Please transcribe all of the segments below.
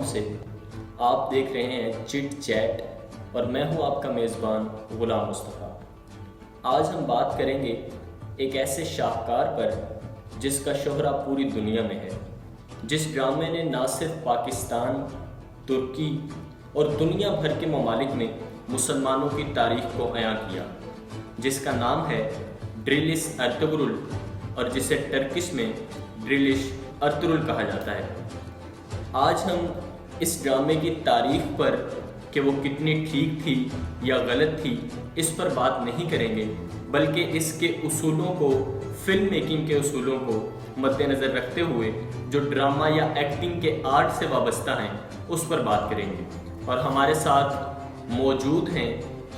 से। आप देख रहे हैं चिट चैट और मैं हूं आपका मेज़बान गुलाम मुस्तफ़ा। आज हम बात करेंगे एक ऐसे शाहकार पर जिसका शोहरा पूरी दुनिया में है, जिस ड्रामे ने ना सिर्फ पाकिस्तान, तुर्की और दुनिया भर के ममालिक में मुसलमानों की तारीख को अयां किया, जिसका नाम है ड्रिलिश अर्तुगरुल और जिसे टर्किश में ड्रिलिश अर्तुगरुल कहा जाता है। आज हम इस ड्रामे की तारीख पर कि वो कितनी ठीक थी या गलत थी इस पर बात नहीं करेंगे, बल्कि इसके उसूलों को, फिल्म मेकिंग के उसूलों को मद्देनज़र रखते हुए जो ड्रामा या एक्टिंग के आर्ट से वाबस्ता हैं उस पर बात करेंगे। और हमारे साथ मौजूद हैं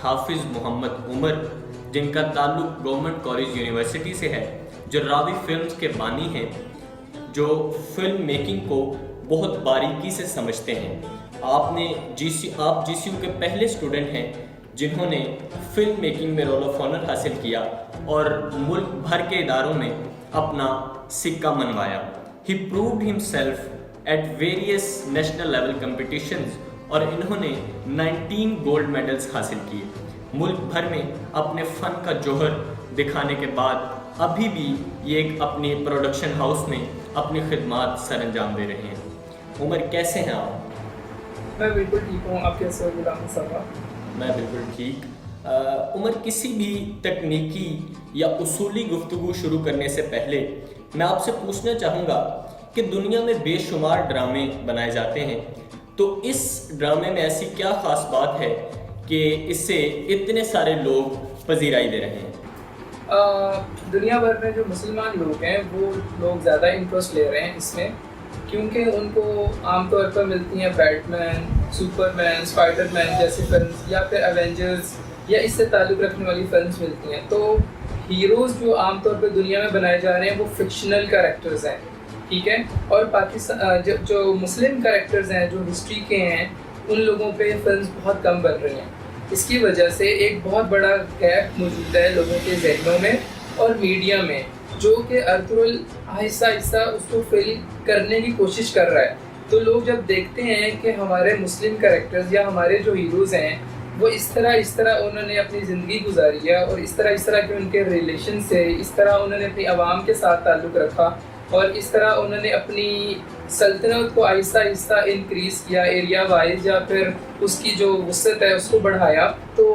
हाफिज़ मोहम्मद उमर, जिनका ताल्लुक़ गवर्नमेंट कॉलेज यूनिवर्सिटी से है, जो रावी फिल्म्स के बानी हैं, जो फिल्म मेकिंग को बहुत बारीकी से समझते हैं। आप जीसीयू के पहले स्टूडेंट हैं जिन्होंने फिल्म मेकिंग में रोल ऑफ ऑनर हासिल किया और मुल्क भर के इदारों में अपना सिक्का मनवाया। He proved himself at various national level competitions और इन्होंने 19 गोल्ड मेडल्स हासिल किए। मुल्क भर में अपने फ़न का जौहर दिखाने के बाद अभी भी ये एक अपनी प्रोडक्शन हाउस में अपनी खिदमात सरअंजाम दे रहे हैं। उमर, कैसे हैं आप? मैं बिल्कुल ठीक हूँ। आप कैसे हो गुलाम मुस्तफ़ा? मैं बिल्कुल ठीक। उमर, किसी भी तकनीकी या उसूली गुफ्तगू शुरू करने से पहले मैं आपसे पूछना चाहूँगा कि दुनिया में बेशुमार ड्रामे बनाए जाते हैं, तो इस ड्रामे में ऐसी क्या ख़ास बात है कि इससे इतने सारे लोग पजीराई दे रहे हैं? दुनिया भर में जो मुसलमान लोग हैं वो लोग ज़्यादा इंटरेस्ट ले रहे हैं इसमें, क्योंकि उनको आमतौर पर मिलती हैं बैटमैन, सुपरमैन, स्पाइडरमैन जैसी फिल्म्स या फिर एवेंजर्स या इससे ताल्लुक़ रखने वाली फिल्म्स मिलती हैं। तो हीरोज़ जो आमतौर पर दुनिया में बनाए जा रहे हैं वो फिक्शनल कैरेक्टर्स हैं, ठीक है। और पाकिस्तान जो मुस्लिम कैरेक्टर्स हैं, जो हिस्ट्री के हैं, उन लोगों पे फिल्म्स बहुत कम बन रही हैं। इसकी वजह से एक बहुत बड़ा गैप मौजूद है लोगों के जहनों में और मीडिया में, जो कि अर्तुगरुल आहिस्ता आहिस्ता उसको फिल करने की कोशिश कर रहा है। तो लोग जब देखते हैं कि हमारे मुस्लिम कैरेक्टर्स या हमारे जो हीरोज़ हैं वो इस तरह उन्होंने अपनी ज़िंदगी गुजारी है और इस तरह के उनके रिलेशन से, इस तरह उन्होंने अपनी आवाम के साथ ताल्लुक़ रखा और इस तरह उन्होंने अपनी सल्तनत को आहिस्ता आहिस्ता इंक्रीज़ किया एरिया वाइज, या फिर उसकी जो वुसअत है उसको बढ़ाया, तो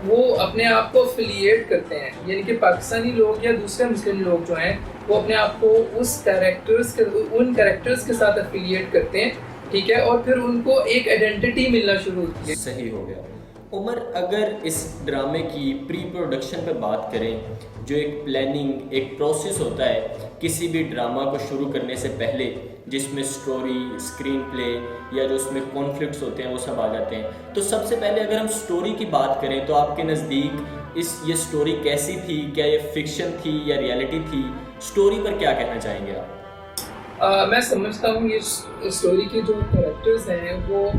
वो अपने आप को एफिलिएट करते हैं। यानी कि पाकिस्तानी लोग या दूसरे मुस्लिम लोग जो हैं वो अपने आप को उन कैरेक्टर्स के साथ एफिलिएट करते हैं, ठीक है, और फिर उनको एक आइडेंटिटी मिलना शुरू होती है। सही हो गया। उमर, अगर इस ड्रामे की प्री प्रोडक्शन पे बात करें, जो एक प्लानिंग, एक प्रोसेस होता है किसी भी ड्रामा को शुरू करने से पहले, जिसमें स्टोरी, स्क्रीन प्ले या जो उसमें कॉन्फ्लिक्ट्स होते हैं वो सब आ जाते हैं, तो सबसे पहले अगर हम स्टोरी की बात करें तो आपके नज़दीक ये स्टोरी कैसी थी? क्या ये फिक्शन थी या रियलिटी थी? स्टोरी पर क्या कहना चाहेंगे आप? मैं समझता हूँ ये स्टोरी के जो कैरेक्टर्स हैं वो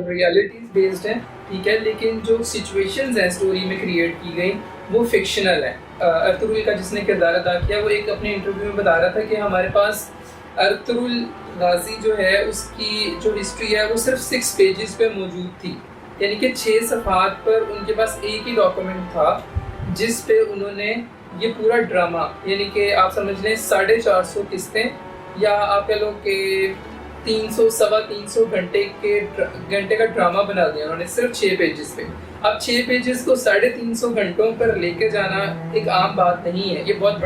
रियलिटीज़ बेस्ड हैं, ठीक है, लेकिन जो सिचुएशंस हैं स्टोरी में क्रिएट की गई वो फिक्शनल हैं। अर्तुगरुल का जिसने किरदार अदा किया वो एक अपने इंटरव्यू में बता रहा था कि हमारे पास अर्तुगरुल गाजी जो है उसकी जो हिस्ट्री है वो सिर्फ 6 पेजेस पे मौजूद थी। यानी कि 6 सफ़हात पर उनके पास एक ही डॉक्यूमेंट था जिस पे उन्होंने ये पूरा ड्रामा, यानी कि आप समझ लें 450 किस्तें या आप कह लो कि 300 - 350 घंटे का ड्रामा बना दिया उन्होंने सिर्फ 6 पेजेस पे। अब 6 पेजेस को 350 घंटों पर लेके जाना एक आम बात नहीं है, ये एक बहुत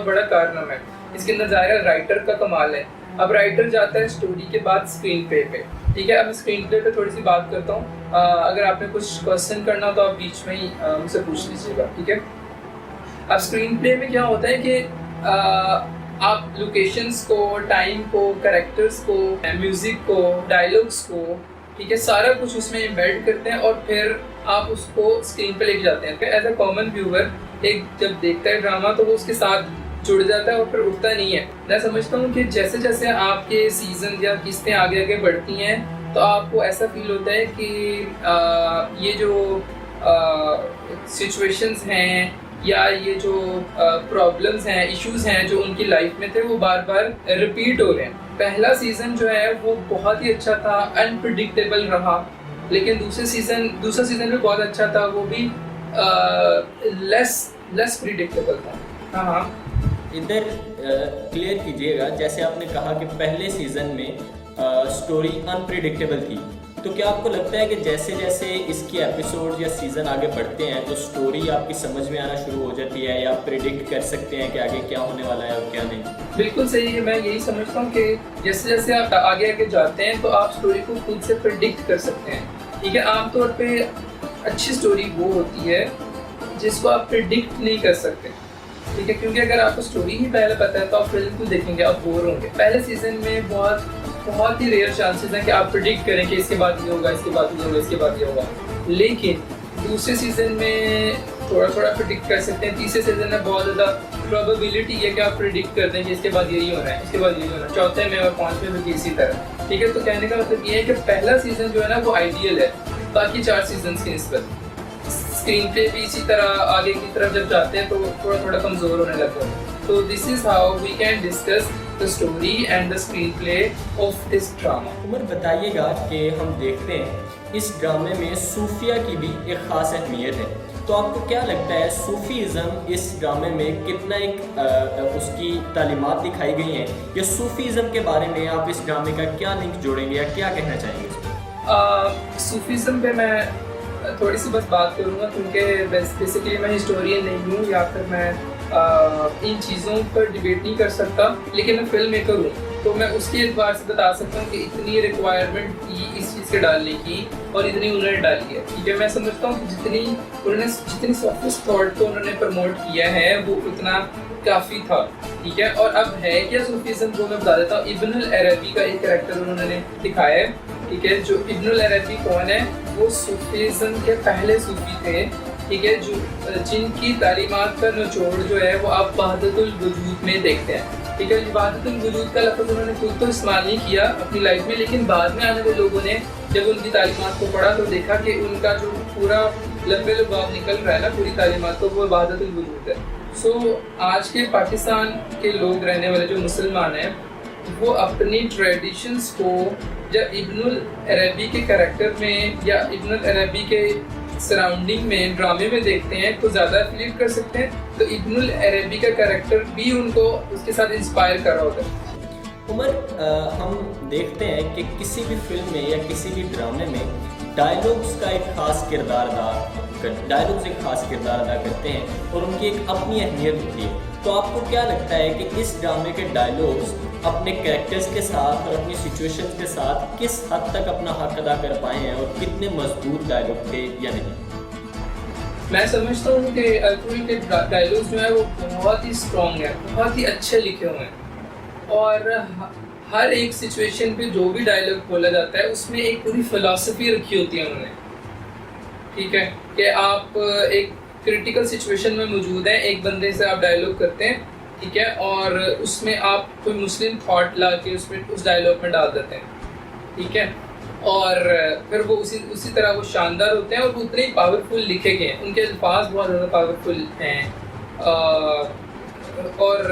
बड़ा कारनामा है। इसके अंदर ज़ाहिर राइटर का कमाल है। अब राइटर जाता है स्टोरी के बाद स्क्रीन प्ले पे, ठीक है। अब मैं स्क्रीन प्ले पे थोड़ी सी बात करता हूँ। अगर आपने कुछ क्वेश्चन करना हो तो आप बीच में ही मुझसे पूछ लीजिएगा, ठीक है। अब स्क्रीन प्ले में क्या होता है कि आप लोकेशंस को, टाइम को, कैरेक्टर्स को, म्यूज़िक को, डायलॉग्स को, ठीक है, सारा कुछ उसमें एम्बेड करते हैं और फिर आप उसको स्क्रीन पे लेके जाते हैं। एज अ कॉमन व्यूअर एक जब देखता है ड्रामा तो वो उसके साथ जुड़ जाता है और फिर उठता नहीं है। मैं समझता हूँ कि जैसे जैसे आपके सीजन या किस्तें आगे आगे बढ़ती हैं तो आपको ऐसा फील होता है कि ये जो सिचुएशंस हैं या ये जो प्रॉब्लम्स हैं, इश्यूज हैं जो उनकी लाइफ में थे, वो बार बार रिपीट हो रहे हैं। पहला सीज़न जो है वो बहुत ही अच्छा था, अनप्रिडिक्टेबल रहा, लेकिन दूसरा सीज़न भी बहुत अच्छा था, वो भी लेस प्रिडिक्टेबल था। हाँ हाँ, इधर क्लियर कीजिएगा, जैसे आपने कहा कि पहले सीज़न में स्टोरी अनप्रिडिक्टेबल थी, तो क्या आपको लगता है कि जैसे जैसे इसके एपिसोड या सीज़न आगे बढ़ते हैं तो स्टोरी आपकी समझ में आना शुरू हो जाती है, या आप प्रिडिक्ट कर सकते हैं कि आगे क्या होने वाला है और क्या नहीं? बिल्कुल सही है। मैं यही समझता हूँ कि जैसे जैसे आप आगे आगे जाते हैं तो आप स्टोरी को खुद से प्रिडिक्ट कर सकते हैं। ठीक है, आमतौर पे अच्छी स्टोरी वो होती है जिसको आप प्रिडिक्ट नहीं कर सकते। ठीक है, क्योंकि अगर आपको स्टोरी ही पहले पता है तो आप फिल्म को देखेंगे, आप बोर होंगे। पहले सीजन में बहुत ही रेयर चांसेस हैं कि आप प्रिडिक्ट करें कि इसके बाद ये होगा, इसके बाद ये होगा, इसके बाद ये होगा। लेकिन दूसरे सीजन में थोड़ा थोड़ा प्रिडिक्ट कर सकते हैं। तीसरे सीजन में बहुत ज़्यादा प्रोबेबिलिटी है कि आप प्रिडिक्ट कर दें कि इसके बाद यही होना है, इसके बाद यही होना है। चौथे में और पाँचवें में भी इसी तरह। ठीक है, तो कहने का मतलब ये है कि पहला सीजन जो है ना वो आइडियल है बाकी 4 सीजन की निस्बत। स्क्रीन पे भी इसी तरह आगे की तरफ जब जाते हैं तो थोड़ा थोड़ा कमज़ोर होने लगता है। तो this is how we can discuss the story and the screenplay of this drama. Umar, बताइएगा कि हम देखते हैं इस ड्रामे में सूफिया की भी एक ख़ास अहमियत है, तो आपको क्या लगता है सूफीज़म इस ड्रामे में कितना एक उसकी तालीमात दिखाई गई हैं, या सूफीज़म के बारे में आप इस ड्रामे का क्या लिंक जोड़ेंगे या क्या कहना चाहेंगे इसमें? सूफीज़म पे मैं थोड़ी सी बस बात करूँगा, क्योंकि बेसिकली मैं हिस्टोरियन नहीं हूँ या फिर मैं इन चीज़ों पर डिबेट नहीं कर सकता, लेकिन मैं फिल्म मेकर हूँ, तो मैं उसके एतबार से बता सकता हूँ कि इतनी रिक्वायरमेंट थी इस चीज़ के डालने की और इतनी उन्होंने डाली है। ठीक है, मैं समझता हूँ कि जितनी सॉफ्टेस्ट थॉट को उन्होंने प्रमोट किया है वो उतना काफ़ी था। ठीक है, और अब है क्या सूफीज़म, जो मैं बता देता हूँ। इब्नुल अरबी का एक कैरेक्टर उन्होंने दिखाया है। ठीक है, जो इब्नुल अरबी कौन है, वो सूफीज़म के पहले सूफी थे। ठीक है, जो जिनकी तालीमात का निचोड़ जो है वो आप वहदतुल वजूद में देखते हैं। ठीक है, वहदतुल वजूद का लफ्ज़ उन्होंने खुद तो इस्तेमाल नहीं किया अपनी लाइफ में, लेकिन बाद में आने वाले लोगों ने जब उनकी तालीमात को पढ़ा तो देखा कि उनका जो पूरा लंबे लुबाव निकल रहा है ना पूरी तालीमात, तो वो वहदतुल वजूद है। सो आज के पाकिस्तान के लोग रहने वाले जो मुसलमान हैं वो अपनी ट्रेडिशंस को जब इब्नुल अरबी के कैरेक्टर में या इब्नुल अरबी के सराउंडिंग में ड्रामे में देखते हैं तो ज़्यादा एफिलिएट कर सकते हैं। तो इब्नुल अरबी का कैरेक्टर भी उनको उसके साथ इंस्पायर कर रहा होता है। उमर, हम देखते हैं कि किसी भी फिल्म में या किसी भी ड्रामे में डायलॉग्स एक खास किरदार अदा करते हैं और उनकी एक अपनी अहमियत होती है। तो आपको क्या लगता है कि इस ड्रामे के डायलॉग्स अपने कैरेक्टर्स के साथ और अपनी सिचुएशंस के साथ किस हद तक अपना हक अदा कर पाए हैं और कितने मजबूत डायलॉग थे या नहीं? मैं समझता हूँ कि अर्तुगरुल के डायलॉग्स जो है वो बहुत ही स्ट्रॉन्ग है, बहुत ही अच्छे लिखे हुए हैं, और हर एक सिचुएशन पे जो भी डायलॉग बोला जाता है उसमें एक पूरी फिलॉसफी रखी होती है उन्होंने। ठीक है, कि आप एक क्रिटिकल सिचुएशन में मौजूद हैं, एक बंदे से आप डायलॉग करते हैं, ठीक है, और उसमें आप कोई मुस्लिम थॉट ला के उसमें उस डायलॉग में डाल देते हैं। ठीक है, और फिर वो उसी तरह वो शानदार होते हैं और वो उतने ही पावरफुल लिखे गए हैं, उनके अल्फाज बहुत ज़्यादा पावरफुल हैं। और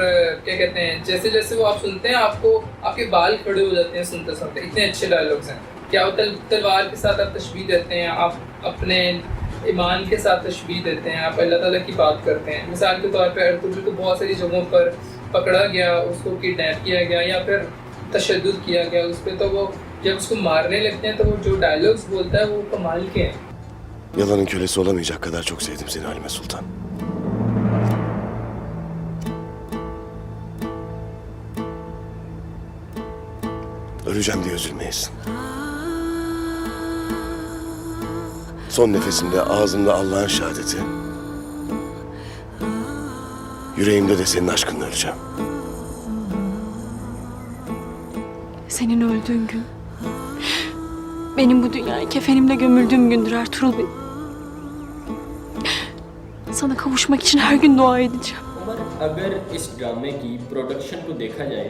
क्या कहते हैं, जैसे जैसे वो आप सुनते हैं आपके बाल खड़े हो जाते हैं सुनते सुनते, इतने अच्छे डायलॉग्स हैं। क्या वो तलवार के साथ आप तशबीह देते हैं, आप अपने ईमान के साथ तशबीह देते हैं, आप अल्लाह ताला की बात करते हैं। मिसाल के तौर पे अर्तुगरुल को बहुत सारी जगहों पर पकड़ा गया, उसको किडनैप किया गया या फिर तशद्दुद किया गया उस पर, तो वो जब उसको मारने लगते हैं तो वो जो डायलॉग्स बोलता है वो कमाल के हैं। Yalanın kölesi olamayacak kadar çok sevdim seni Halime Sultan. Öleceğim diye üzülmeyiz. Son nefesimde ağzımda Allah'ın şehadeti, yüreğimde de senin aşkınla öleceğim. Senin öldüğün gün, benim bu dünyayı kefenimle gömüldüğüm gündür Ertuğrul Bey. Sana kavuşmak için her gün dua edeceğim. Umar, अगर इस ड्रामे की production को देखा जाए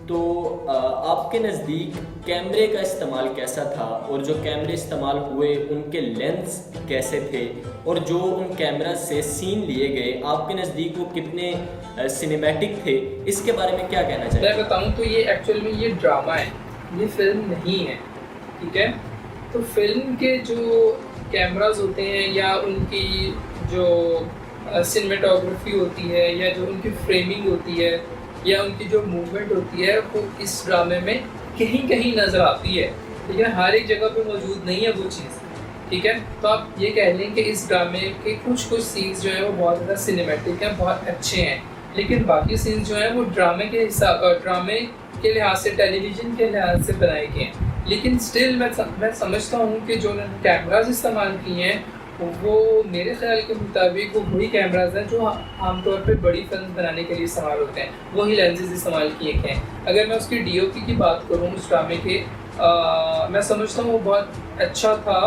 तो आपके नज़दीक कैमरे का इस्तेमाल कैसा था, और जो कैमरे इस्तेमाल हुए उनके लेंस कैसे थे, और जो उन कैमरा से सीन लिए गए आपके नज़दीक वो कितने सिनेमैटिक थे, इसके बारे में क्या कहना चाहिए? मैं बताऊं तो ये एक्चुअल में ये ड्रामा है, ये फिल्म नहीं है, ठीक है। तो फिल्म के जो कैमरास होते हैं या उनकी जो सिनेमेटोग्राफी होती है या जो उनकी फ्रेमिंग होती है या उनकी जो मूवमेंट होती है वो इस ड्रामे में कहीं कहीं नज़र आती है, लेकिन हर एक जगह पे मौजूद नहीं है वो चीज़, ठीक है। तो आप ये कह लें कि इस ड्रामे के कुछ सीन्स जो हैं वो बहुत ज़्यादा सिनेमैटिक हैं, बहुत अच्छे हैं, लेकिन बाकी सीन्स जो हैं वो ड्रामे के लिहाज से, टेलीविज़न के लिहाज से बनाए गए हैं। लेकिन स्टिल मैं समझता हूँ कि जो उन्होंने कैमराज इस्तेमाल किए हैं वो मेरे ख्याल के मुताबिक वो वही कैमराज हैं जो आमतौर पे बड़ी फिल्म बनाने के लिए इस्तेमाल होते हैं, वही लेंसेज इस्तेमाल किए गए हैं। अगर मैं उसकी DOP की बात करूँ उस ड्रामे के, मैं समझता हूँ वो बहुत अच्छा था,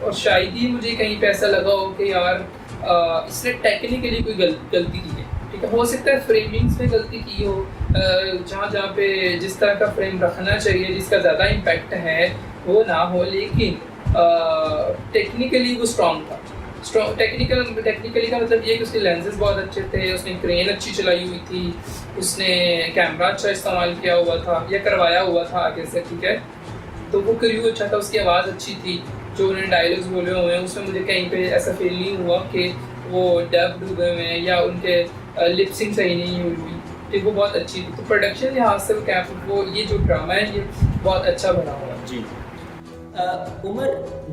और शायद ही मुझे कहीं पे ऐसा लगा हो कि यार इसने टेक्निकली कोई गलती की है, ठीक है। हो सकता है फ्रेमिंग्स में गलती की हो, जहाँ पे जिस तरह का फ्रेम रखना चाहिए जिसका ज़्यादा इम्पैक्ट है वो ना हो, लेकिन टेक्निकली वो स्ट्रॉन्ग था। टेक्निकली का मतलब ये कि उसके लेंसेज बहुत अच्छे थे, उसने क्रेन अच्छी चलाई हुई थी, उसने कैमरा अच्छा इस्तेमाल किया हुआ था या करवाया हुआ था आगे से, ठीक है। तो वो क्रू अच्छा था, उसकी आवाज़ अच्छी थी, जो उन्होंने डायलॉग्स बोले हुए हैं उसमें मुझे कहीं पे ऐसा फील नहीं हुआ कि वो डब्ड हुए हुए हैं या उनके लिपसिंग सही नहीं हुई, ठीक। वो बहुत अच्छी थी। तो प्रोडक्शन लिहाज से वो ये जो ड्रामा है ये बहुत अच्छा बना हुआ है। जी उमर,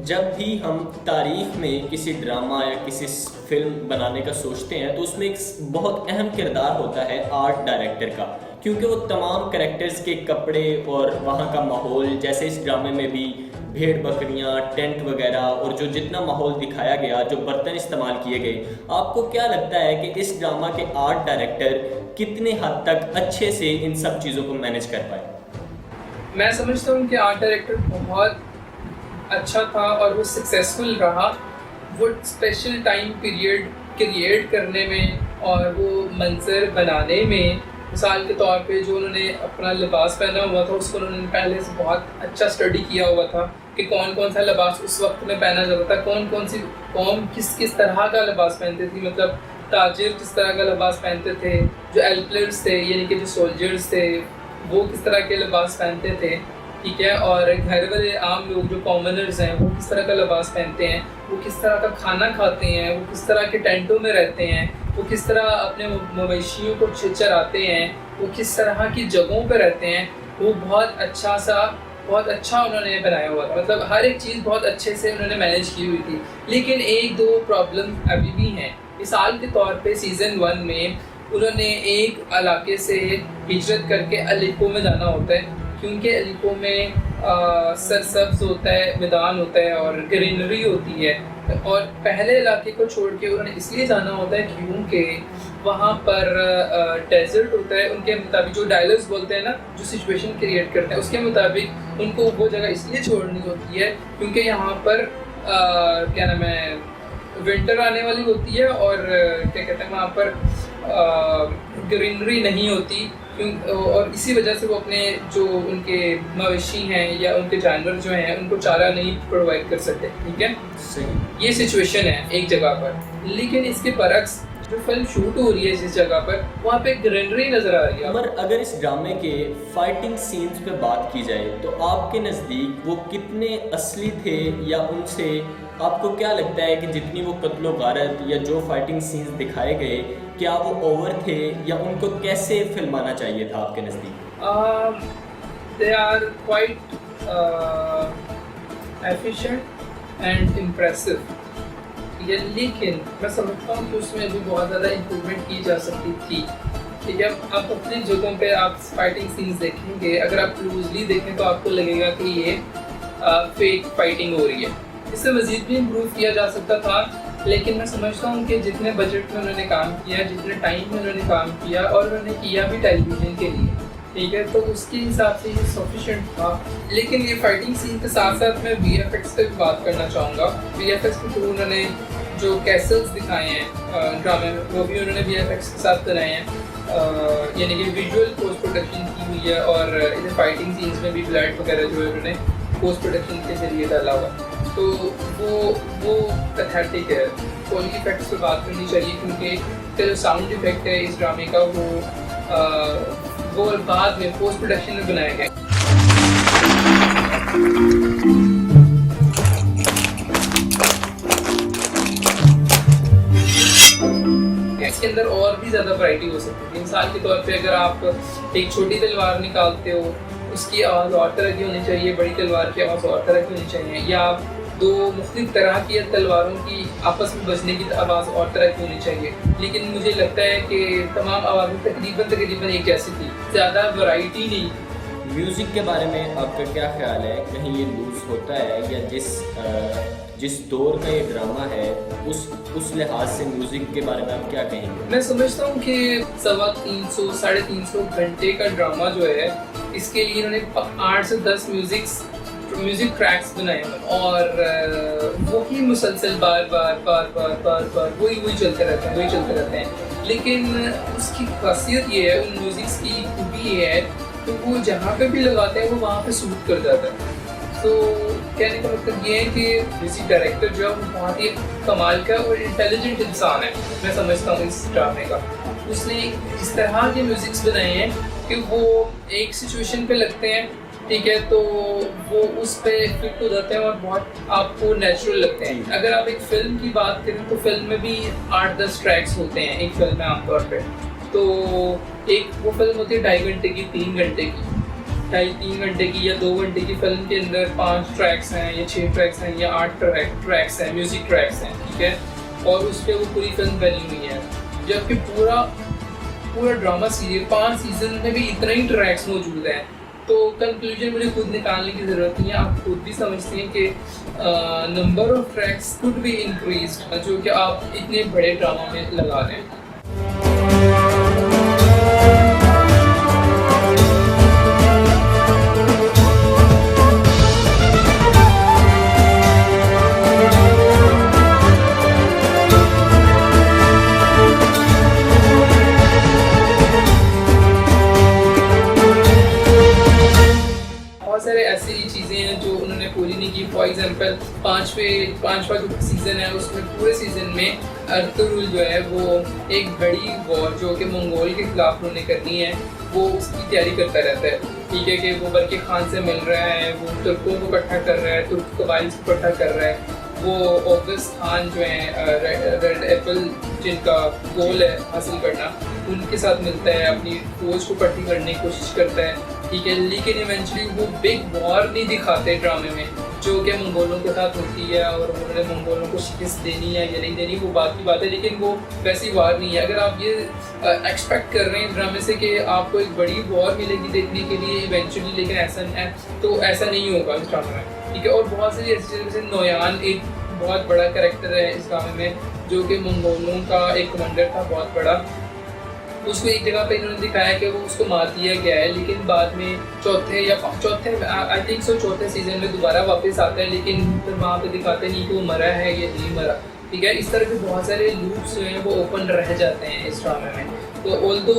जब भी हम तारीख में किसी ड्रामा या किसी फिल्म बनाने का सोचते हैं तो उसमें एक बहुत अहम किरदार होता है आर्ट डायरेक्टर का, क्योंकि वो तमाम कैरेक्टर्स के कपड़े और वहाँ का माहौल, जैसे इस ड्रामे में भी भेड़ बकरियाँ, टेंट वगैरह, और जो जितना माहौल दिखाया गया, जो बर्तन इस्तेमाल किए गए, आपको क्या लगता है कि इस ड्रामा के आर्ट डायरेक्टर कितने हद तक अच्छे से इन सब चीज़ों को मैनेज कर पाए? मैं समझता हूँ कि आर्ट डायरेक्टर बहुत अच्छा था और वो सक्सेसफुल रहा। वो स्पेशल टाइम पीरियड क्रिएट करने में और वो मंजर बनाने में, मिसाल के तौर पे जो उन्होंने अपना लिबास पहना हुआ था उसको उन्होंने पहले से बहुत अच्छा स्टडी किया हुआ था कि कौन कौन सा लिबास उस वक्त में पहना जाता था, कौन सी कौम किस तरह का लिबास पहनती थी, मतलब ताजिर किस तरह का लिबास पहनते थे, जो एल्प्लर्स थे यानी कि जो सोल्जर्स थे वो किस तरह के लिबास पहनते थे, ठीक है। और घर वाले आम लोग जो कॉमनर्स हैं वो किस तरह का लिबास पहनते हैं, वो किस तरह का खाना खाते हैं, वो किस तरह के टेंटों में रहते हैं, वो किस तरह अपने मवेशियों को चराते हैं, वो किस तरह की जगहों पर रहते हैं, वो बहुत अच्छा उन्होंने बनाया हुआ था। मतलब हर एक चीज़ बहुत अच्छे से उन्होंने मैनेज की हुई थी। लेकिन एक दो प्रॉब्लम अभी भी हैं। मिसाल के तौर पे सीज़न 1 में उन्होंने एक इलाके से हिजरत करके अलीपो में जाना होता है, क्योंकि अलीपो में सरसब्ज होता है, मैदान होता है और ग्रीनरी होती है। और पहले इलाके को छोड़ के उन्होंने इसलिए जाना होता है क्योंकि वहाँ पर डेजर्ट होता है। उनके मुताबिक जो डायलॉग्स बोलते हैं ना, जो सिचुएशन क्रिएट करते हैं, उसके मुताबिक उनको वो जगह इसलिए छोड़नी होती है क्योंकि यहाँ पर क्या नाम है, विंटर आने वाली होती है और क्या कहते हैं, वहाँ पर ग्रीनरी नहीं होती, और इसी वजह से वो अपने जो उनके मवेशी हैं या उनके जानवर जो हैं उनको चारा नहीं प्रोवाइड कर सकते, ठीक है। सही। ये सिचुएशन है एक जगह पर। लेकिन इसके बरक्स जो फिल्म शूट हो रही है जिस जगह पर, वहाँ पे ग्रीनरी नजर आ रही है। उमर, अगर इस ड्रामे के फाइटिंग सीन्स पे बात की जाए तो आपके नज़दीक वो कितने असली थे, या उनसे आपको क्या लगता है कि जितनी वो कत्लो गारत या जो फाइटिंग सीन्स दिखाए गए, क्या वो ओवर थे या उनको कैसे फिल्माना चाहिए था आपके नज़दीक? They are quite efficient and impressive, लेकिन मैं समझता हूँ कि उसमें भी बहुत ज़्यादा इम्प्रूवमेंट की जा सकती थी, ठीक है। आप अपनी जगहों पे आप फाइटिंग सीन्स देखेंगे, अगर आप क्लोजली देखें तो आपको लगेगा कि ये फेक फाइटिंग हो रही है। इससे मज़ीद भी इम्प्रूव किया जा सकता था, लेकिन मैं समझता हूँ कि जितने बजट में उन्होंने काम किया, जितने टाइम में उन्होंने काम किया, और उन्होंने किया भी टेलीविज़न के लिए, ठीक है, तो उसके हिसाब से ये सफिशिएंट था। लेकिन ये फाइटिंग सीन के साथ साथ मैं VFX पे भी बात करना चाहूँगा। VFX के थ्रू उन्होंने जो कैसल्स दिखाए हैं ड्रामे में, वो भी उन्होंने VFX के साथ बनाए हैं। यानी कि विजुअल पोस्ट प्रोडक्शन की हुई है और इधर फाइटिंग सीन्स में भी ब्लड वगैरह जो है उन्होंने पोस्ट प्रोडक्शन के जरिए डाला हुआ, तो वो पैथेटिक है। क्वालिटी इफेक्ट्स पे बात करनी चाहिए क्योंकि इसका जो साउंड इफेक्ट है इस ड्रामे का वो बाद में पोस्ट प्रोडक्शन में बनाया गया। इसके अंदर और भी ज़्यादा वैरायटी हो सकती है। मिसाल के तौर पे अगर आप एक छोटी तलवार निकालते हो, उसकी आवाज़ और तरह की होनी चाहिए, बड़ी तलवार की आवाज़ और तरह की होनी चाहिए, या दो मुख्तलिफ तरह की तलवारों की आपस में बजने की आवाज़ और तरह की होनी चाहिए। लेकिन मुझे लगता है कि तमाम आवाज़ें तकरीबन एक जैसी थी, ज़्यादा वैरायटी नहीं। म्यूज़िक के बारे में आपका क्या ख्याल है? कहीं ये लूज़ होता है या जिस दौर का ये ड्रामा है उस लिहाज से म्यूज़िक के बारे में आप क्या कहेंगे? मैं समझता हूँ कि 350 साढ़े 300 घंटे का ड्रामा जो है, इसके लिए इन्होंने 8 से 10 म्यूजिक ट्रैक्स बनाए और वही मुसलसल बार बार वही चलते रहते हैं। लेकिन उसकी खासियत ये है, उन म्यूजिक्स की खूबी ये है तो वो जहाँ पे भी लगाते हैं वो वहाँ पे सूट कर जाता है। तो कहने का मतलब ये है कि म्यूजिक डायरेक्टर जो है वो बहुत ही कमाल का और इंटेलिजेंट इंसान है, मैं समझता हूँ इस ड्रामे का। उसने इस तरह के म्यूजिक्स बनाए हैं कि वो एक सिचुएशन पे लगते हैं, ठीक है, तो वो उस पे फिट हो जाते हैं और बहुत आपको नेचुरल लगते हैं। अगर आप एक फिल्म की बात करें तो फिल्म में भी 8-10 ट्रैक्स होते हैं एक फिल्म में आमतौर पे। तो एक वो फिल्म होती है 2.5 घंटे की, 3 घंटे की, 2.5-3 घंटे की या 2 घंटे की फिल्म के अंदर 5 ट्रैक्स हैं या 6 ट्रैक्स हैं या 8 ट्रैक्स हैं, म्यूजिक ट्रैक्स हैं, ठीक है, और उस पर वो पूरी फिल्म बनी हुई है। जबकि पूरा ड्रामा सीरियल 5 सीजन में भी इतना ही ट्रैक्स मौजूद हैं। तो कंक्लूजन मुझे खुद निकालने की ज़रूरत नहीं है, आप खुद भी समझते हैं कि number of tracks could be increased जो कि आप इतने बड़े ड्रामा में लगा दें। बहुत सारे ऐसी चीज़ें हैं जो उन्होंने पूरी नहीं की। फॉर एग्जांपल पांचवा जो सीज़न है उसमें पूरे सीज़न में अर्तुगरुल जो है वो एक बड़ी वॉर जो कि मंगोल के खिलाफ उन्होंने करनी है वो उसकी तैयारी करता रहता है, ठीक है, कि वो बल्कि खान से मिल रहा है, वो तुर्कों को इकट्ठा कर रहा है, तुर्क कबाइल को इकट्ठा कर रहा है। वो ऑगस्ट खान जो है रेड एप्पल जिनका गोल है हासिल करना, उनके साथ मिलता है, अपनी फौज को इकट्ठी करने की कोशिश करता है, ठीक है। लेकिन इवेंचुअली वो बिग वॉर नहीं दिखाते ड्रामे में जो कि मंगोलों के साथ होती है और उन्होंने मंगोलों को शिकस्त देनी है या नहीं देनी वो बात की बात है, लेकिन वो वैसी वार नहीं है। अगर आप ये एक्सपेक्ट कर रहे हैं ड्रामे से कि आपको एक बड़ी वॉर मिलेगी देखने के लिए इवेंचुअली, लेकिन ऐसा है तो ऐसा नहीं होगा इस ड्रामे में, ठीक है। और बहुत सारी ऐसी चीज़ें, जैसे नोयान एक बहुत बड़ा कैरेक्टर है इस ड्रामे में जो कि मंगोलों का एक कमांडर था बहुत बड़ा, उसको एक जगह पे इन्होंने दिखाया कि वो उसको मार दिया गया है, लेकिन बाद में चौथे आई थिंक चौथे सीजन में दोबारा वापस आता है, लेकिन फिर वहाँ पे दिखाते नहीं कि वो मरा है या नहीं मरा, ठीक है। इस तरह के बहुत सारे लूप्स जो हैं वो ओपन रह जाते हैं इस ड्रामे में। तो ऑल्दो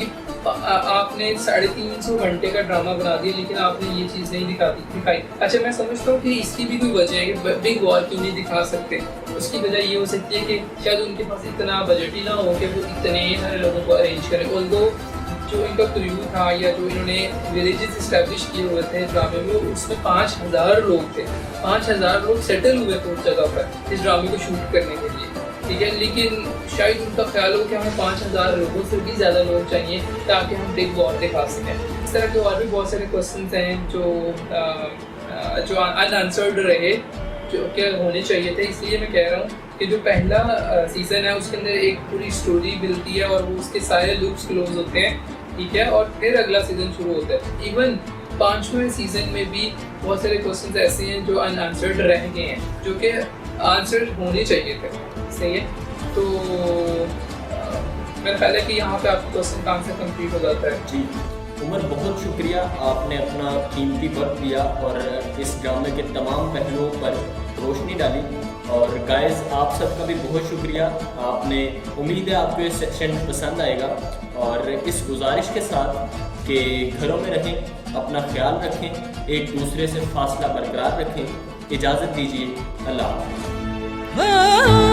ये आपने 350 घंटे का ड्रामा बना दिया लेकिन आपने ये चीज़ नहीं दिखाई। अच्छा, मैं समझता हूँ कि इसकी भी कोई वजह है कि बिग वॉर क्यों नहीं दिखा सकते। उसकी वजह ये हो सकती है कि शायद उनके पास इतना बजट ही ना हो कि वो इतने सारे लोगों को अरेंज करें। ऑल्दो जो इनका क्रू था या जो इन्होंने विलेजेस इस्टेब्लिश किए हुए थे ड्रामे में, उसमें 5000 लोग थे, 5000 लोग सेटल हुए थे उस जगह पर इस ड्रामे को शूट करने के लिए, ठीक है। लेकिन शायद उनका ख्याल हो कि हमें 5000 लोगों से भी ज़्यादा लोग चाहिए ताकि हम बिग वॉर दिखा सकें। इस तरह के और भी बहुत सारे क्वेश्चन हैं जो अनआंसर्ड रहे, जो कि होने चाहिए थे। इसलिए मैं कह रहा हूँ कि जो पहला सीज़न है उसके अंदर एक पूरी स्टोरी मिलती है और वो उसके सारे लूप्स क्लोज होते हैं, ठीक है, और फिर अगला सीज़न शुरू होता है। इवन 5वें सीज़न में भी बहुत सारे क्वेश्चन ऐसे हैं जो अनआंसर्ड रह गए हैं जो कि आंसर होने चाहिए थे, सही है। तो मेरा ख्याल है कि यहाँ पे आपका क्वेश्चन का आंसर कंप्लीट हो जाता है। जी, उमर, बहुत शुक्रिया, आपने अपना कीमती वक्त दिया और इस ड्रामे के तमाम पहलुओं पर रोशनी डाली। और गाइस, आप सबका भी बहुत शुक्रिया, आपने, उम्मीद है आपको ये सेक्शन पसंद आएगा। और इस गुजारिश के साथ कि घरों में रहें, अपना ख्याल रखें, एक दूसरे से फासला बरकरार रखें। इजाज़त दीजिए, अल्लाह हाफ़िज़।